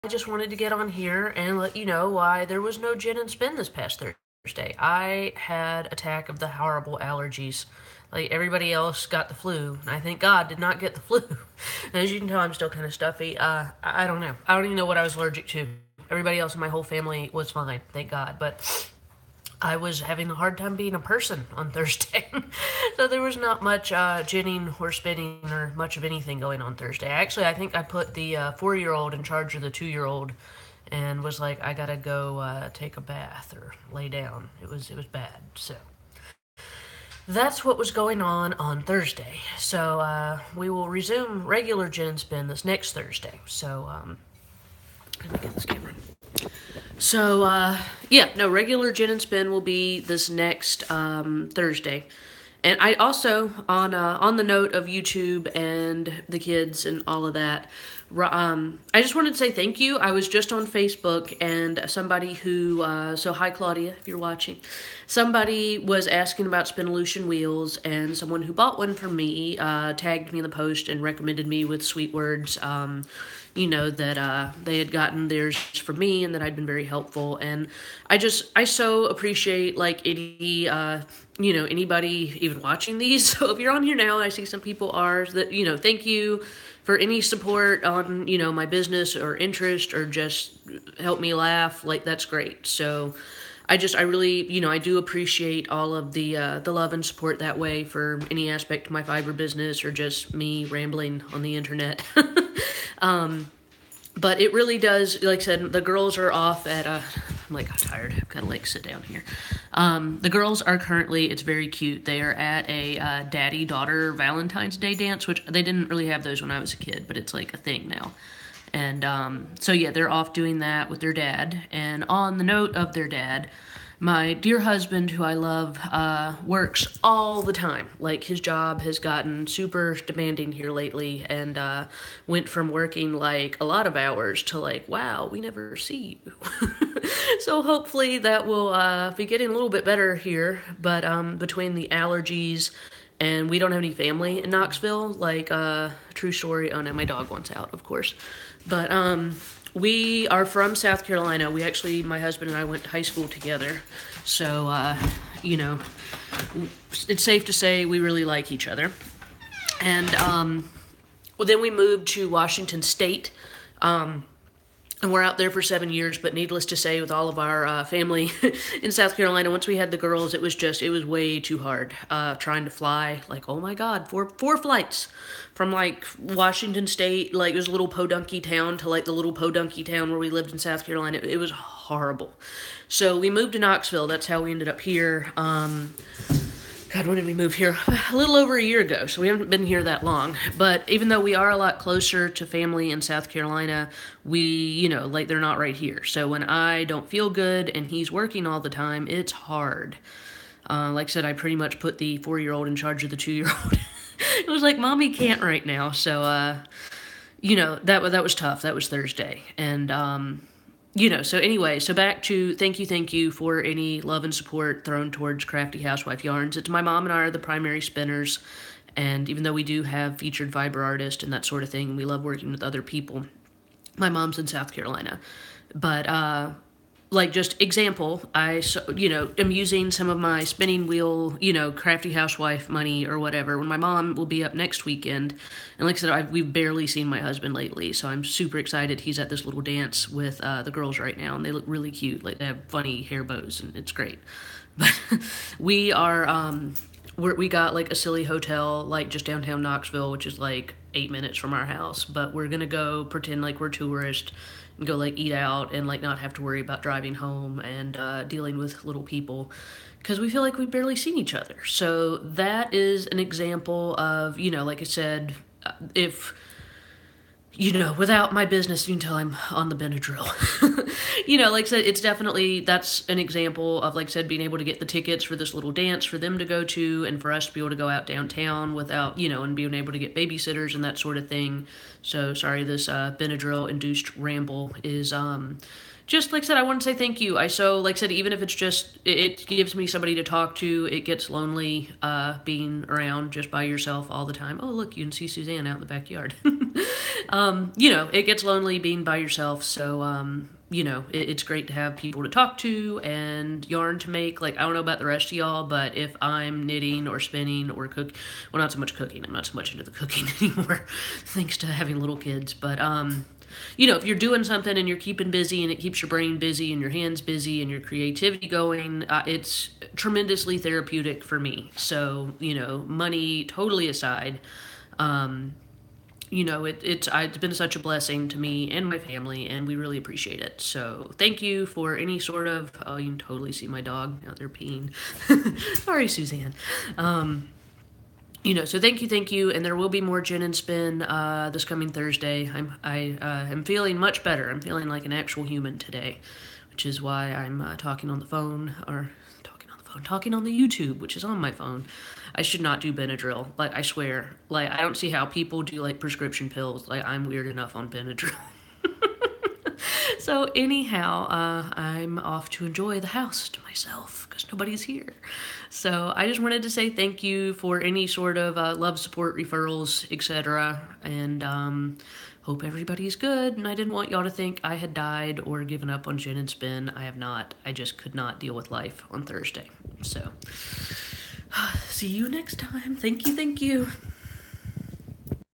just wanted to get on here and let you know why there was no gin and spin this past Thursday. I had attack of the horrible allergies. Like everybody else got the flu, and I thank God did not get the flu. As you can tell, I'm still kind of stuffy. I don't know. I don't even know what I was allergic to. Everybody else in my whole family was fine, thank God. But I was having a hard time being a person on Thursday. So there was not much ginning or spinning or much of anything going on Thursday. Actually, I think I put the 4-year-old in charge of the 2-year-old and was like, I gotta go take a bath or lay down. It was bad. So that's what was going on Thursday. So we will resume regular gin and spin this next Thursday. So let me get this camera. So, yeah, no, regular gin and spin will be this next Thursday. And I also, on the note of YouTube and the kids and all of that, I just wanted to say thank you. I was just on Facebook, and somebody who, so hi Claudia, if you're watching, somebody was asking about Spinolution wheels, and someone who bought one from me tagged me in the post and recommended me with sweet words, that they had gotten theirs from me and that I'd been very helpful. And I so appreciate, like, anybody even watching these. So if you're on here now, I see some people are, that, thank you for any support on, my business or interest or just help me laugh. Like, that's great. So I really, I do appreciate all of the love and support that way for any aspect of my fiber business or just me rambling on the internet. But it really does, like I said, the girls are off at, I'm like, I'm tired, I've got to like sit down here. The girls are currently, it's very cute, they are at a daddy-daughter Valentine's Day dance, which they didn't really have those when I was a kid, but it's like a thing now. And so yeah, they're off doing that with their dad. And on the note of their dad, my dear husband, who I love, works all the time. Like, his job has gotten super demanding here lately, and went from working, like, a lot of hours to, like, wow, we never see you. So hopefully that will be getting a little bit better here, but between the allergies, and we don't have any family in Knoxville, like, true story, oh no, my dog wants out, of course, but we are from South Carolina. We actually, my husband and I went to high school together. So, it's safe to say we really like each other. And well, then we moved to Washington State. And we're out there for 7 years, but needless to say, with all of our family in South Carolina, once we had the girls, it was way too hard trying to fly. Like, oh my God, four flights from, like, Washington State, like, it was a little podunky town to, like, the little podunky town where we lived in South Carolina. It was horrible. So we moved to Knoxville. That's how we ended up here. God, when did we move here? A little over a year ago, so we haven't been here that long. But even though we are a lot closer to family in South Carolina, we, they're not right here. So when I don't feel good and he's working all the time, it's hard. Like I said, I pretty much put the 4-year-old in charge of the 2-year-old. It was like, Mommy can't right now. So, that was tough. That was Thursday. And, so anyway, so back to thank you for any love and support thrown towards Crafty Housewife Yarns. It's my mom and I are the primary spinners, and even though we do have featured fiber artists and that sort of thing, we love working with other people. My mom's in South Carolina, but just example, I am using some of my spinning wheel, Crafty Housewife money or whatever, when my mom will be up next weekend. And like I said, we've barely seen my husband lately, so I'm super excited. He's at this little dance with the girls right now, and they look really cute. Like, they have funny hair bows, and it's great. But we are, we got, like, a silly hotel, like, just downtown Knoxville, which is, like, 8 minutes from our house. But we're gonna go pretend like we're tourists and go, like, eat out and, like, not have to worry about driving home and dealing with little people, because we feel like we've barely seen each other. So that is an example of, like I said, if, without my business, you can tell I'm on the Benadryl. Like I said, it's definitely, that's an example of, like I said, being able to get the tickets for this little dance for them to go to and for us to be able to go out downtown without, and being able to get babysitters and that sort of thing. So sorry, this Benadryl-induced ramble is just like I said. I want to say thank you. Like I said, even if it's just it gives me somebody to talk to. It gets lonely being around just by yourself all the time. Oh, look, you can see Suzanne out in the backyard. It gets lonely being by yourself. So it's great to have people to talk to and yarn to make. Like, I don't know about the rest of y'all, but if I'm knitting or spinning or well, not so much cooking. I'm not so much into the cooking anymore, thanks to having little kids. But if you're doing something and you're keeping busy and it keeps your brain busy and your hands busy and your creativity going, it's tremendously therapeutic for me. So, money totally aside, it's been such a blessing to me and my family, and we really appreciate it. So thank you for any sort of, oh, you can totally see my dog out there peeing. Sorry, Suzanne. So thank you, and there will be more Gin and Spin this coming Thursday. I am feeling much better. I'm feeling like an actual human today, which is why I'm talking on the YouTube, which is on my phone. I should not do Benadryl. Like, I swear. Like, I don't see how people do, like, prescription pills. Like, I'm weird enough on Benadryl. So, anyhow, I'm off to enjoy the house to myself because nobody's here. So, I just wanted to say thank you for any sort of love, support, referrals, etc. And hope everybody's good. And I didn't want y'all to think I had died or given up on Gin and Spin. I have not. I just could not deal with life on Thursday. So, see you next time. Thank you.